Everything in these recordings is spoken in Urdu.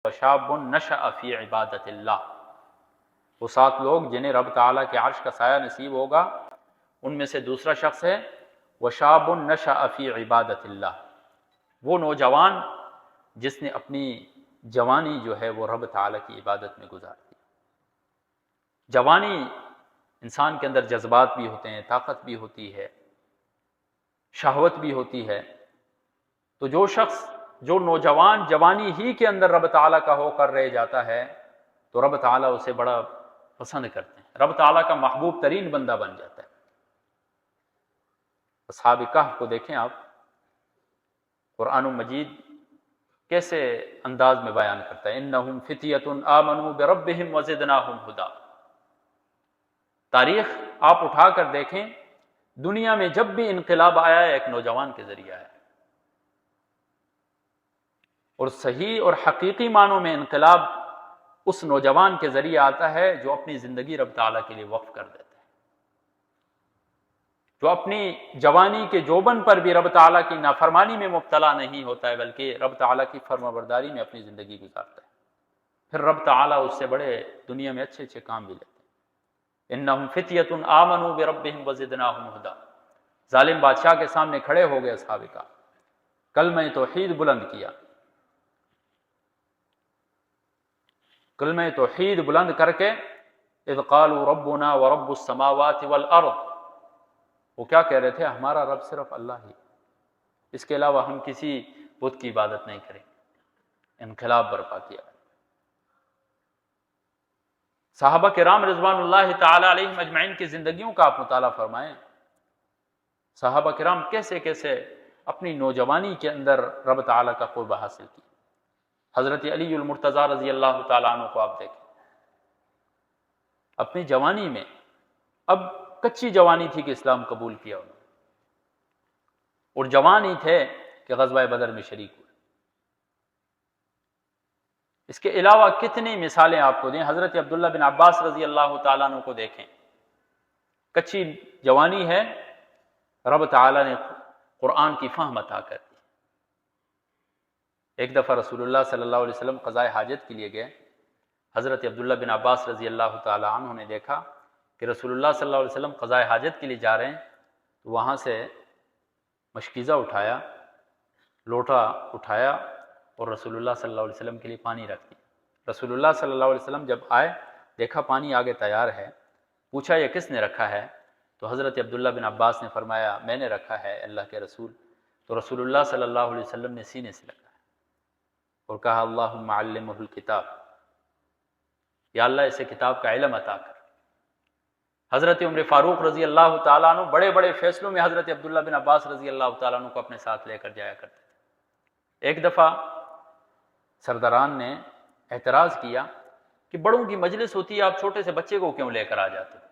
وشاب نشأ فی عبادت اللہ، وہ 7 لوگ جنہیں رب تعالیٰ کے عرش کا سایہ نصیب ہوگا، ان میں سے دوسرا شخص ہے وشاب نشأ فی عبادت اللہ، وہ نوجوان جس نے اپنی جوانی جو ہے وہ رب تعالیٰ کی عبادت میں گزار دی۔ جوانی انسان کے اندر جذبات بھی ہوتے ہیں، طاقت بھی ہوتی ہے، شہوت بھی ہوتی ہے، تو جو شخص جو نوجوان جوانی ہی کے اندر رب تعالیٰ کا ہو کر رہ جاتا ہے تو رب تعالیٰ اسے بڑا پسند کرتے ہیں، رب تعالیٰ کا محبوب ترین بندہ بن جاتا ہے۔ اصحاب کہف کو دیکھیں آپ، قرآن مجید کیسے انداز میں بیان کرتا ہے، انہم فتیۃ آمنوا بربہم وزدناہم ہدی۔ تاریخ آپ اٹھا کر دیکھیں، دنیا میں جب بھی انقلاب آیا ہے ایک نوجوان کے ذریعہ آیا ہے، اور صحیح اور حقیقی معنوں میں انقلاب اس نوجوان کے ذریعے آتا ہے جو اپنی زندگی رب تعالیٰ کے لیے وقف کر دیتا ہے، جو اپنی جوانی کے جوبن پر بھی رب تعالیٰ کی نافرمانی میں مبتلا نہیں ہوتا ہے بلکہ رب تعالیٰ کی فرمانبرداری میں اپنی زندگی گزارتا ہے، پھر رب تعالیٰ اس سے بڑے دنیا میں اچھے اچھے کام بھی لیتے ہیں۔ انہم فتیۃ آمنوا بربہم وزدناہم ہدی، ظالم بادشاہ کے سامنے کھڑے ہو گئے اصحاب کہف، کلمہ توحید بلند کیا، کلمہ توحید بلند کر کے اذ قالوا ربنا ورب السماوات والارض، وہ کیا کہہ رہے تھے، ہمارا رب صرف اللہ ہی، اس کے علاوہ ہم کسی بت کی عبادت نہیں کریں۔ انقلاب برپا کیا۔ صحابہ کرام رضوان اللہ تعالی علیہم اجمعین کی زندگیوں کا آپ مطالعہ فرمائیں، صحابہ کرام کیسے کیسے اپنی نوجوانی کے اندر رب تعالیٰ کا قرب حاصل کی۔ حضرت علی المرتضیٰ رضی اللہ تعالیٰ عنہ کو آپ دیکھیں، اپنی جوانی میں، اب کچی جوانی تھی کہ اسلام قبول کیا انہوں نے، اور جوان ہی تھے کہ غزوہ بدر میں شریک ہوئے۔ اس کے علاوہ کتنی مثالیں آپ کو دیں، حضرت عبداللہ بن عباس رضی اللہ تعالیٰ عنہ کو دیکھیں، کچی جوانی ہے، رب تعالیٰ نے قرآن کی فہم عطا کر دی۔ ایک دفعہ رسول اللہ صلی اللہ علیہ وسلم قضاء حاجت کے لیے گئے، حضرت عبداللہ بن عباس رضی اللہ تعالیٰ عنہ نے دیکھا کہ رسول اللہ صلی اللہ علیہ وسلم قضاء حاجت کے لیے جا رہے ہیں، تو وہاں سے مشکیزہ اٹھایا، لوٹا اٹھایا اور رسول اللہ صلی اللہ علیہ وسلم کے لیے پانی رکھ دیا۔ رسول اللہ صلی اللہ علیہ وسلم جب آئے، دیکھا پانی آگے تیار ہے، پوچھا یہ کس نے رکھا ہے؟ تو حضرت عبداللہ بن عباس نے فرمایا میں نے رکھا ہے اللہ کے رسول۔ تو رسول اللہ صلی اللہ علیہ وسلم نے سینے سے لگا اور کہا اللہم علمہ الکتاب، یا اللہ اسے کتاب کا علم عطا کر۔ حضرت عمر فاروق رضی اللہ تعالیٰ عنہ بڑے بڑے فیصلوں میں حضرت عبداللہ بن عباس رضی اللہ تعالیٰ عنہ کو اپنے ساتھ لے کر جایا کرتے تھے۔ ایک دفعہ سرداران نے اعتراض کیا کہ بڑوں کی مجلس ہوتی ہے، آپ چھوٹے سے بچے کو کیوں لے کر آ جاتے ہیں؟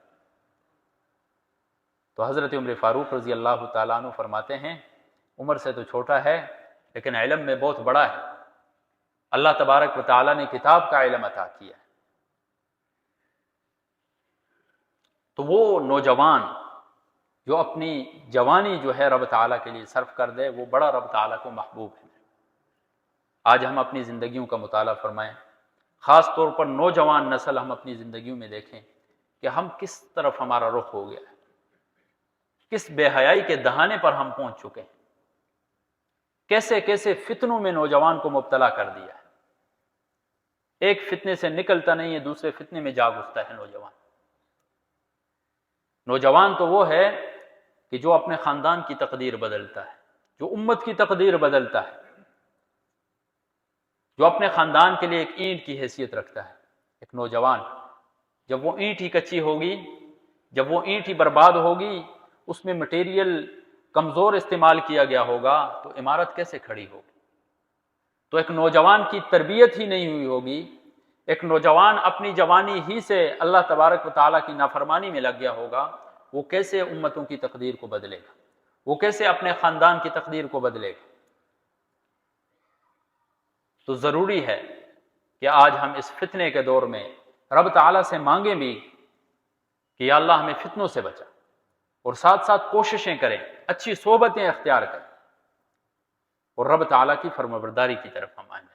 تو حضرت عمر فاروق رضی اللہ تعالیٰ عنہ فرماتے ہیں عمر سے تو چھوٹا ہے لیکن علم میں بہت بڑا ہے، اللہ تبارک و تعالیٰ نے کتاب کا علم عطا کیا ہے۔ تو وہ نوجوان جو اپنی جوانی جو ہے رب تعالیٰ کے لیے صرف کر دے، وہ بڑا رب تعالیٰ کو محبوب ہے۔ آج ہم اپنی زندگیوں کا مطالعہ فرمائیں، خاص طور پر نوجوان نسل، ہم اپنی زندگیوں میں دیکھیں کہ ہم کس طرف ہمارا رخ ہو گیا ہے، کس بے حیائی کے دہانے پر ہم پہنچ چکے ہیں، کیسے کیسے فتنوں میں نوجوان کو مبتلا کر دیا ہے۔ ایک فتنے سے نکلتا نہیں ہے، دوسرے فتنے میں جا گھستا ہے نوجوان۔ نوجوان تو وہ ہے کہ جو اپنے خاندان کی تقدیر بدلتا ہے، جو امت کی تقدیر بدلتا ہے، جو اپنے خاندان کے لیے ایک اینٹ کی حیثیت رکھتا ہے۔ ایک نوجوان جب وہ اینٹ ہی کچی ہوگی، جب وہ اینٹ ہی برباد ہوگی، اس میں مٹیریل کمزور استعمال کیا گیا ہوگا تو عمارت کیسے کھڑی ہوگی؟ تو ایک نوجوان کی تربیت ہی نہیں ہوئی ہوگی، ایک نوجوان اپنی جوانی ہی سے اللہ تبارک و تعالیٰ کی نافرمانی میں لگ گیا ہوگا، وہ کیسے امتوں کی تقدیر کو بدلے گا؟ وہ کیسے اپنے خاندان کی تقدیر کو بدلے گا؟ تو ضروری ہے کہ آج ہم اس فتنے کے دور میں رب تعالیٰ سے مانگیں بھی کہ یا اللہ ہمیں فتنوں سے بچا، اور ساتھ ساتھ کوششیں کریں، اچھی صحبتیں اختیار کریں، اور رب تعالیٰ کی فرمانبرداری کی طرف ہم آئیں۔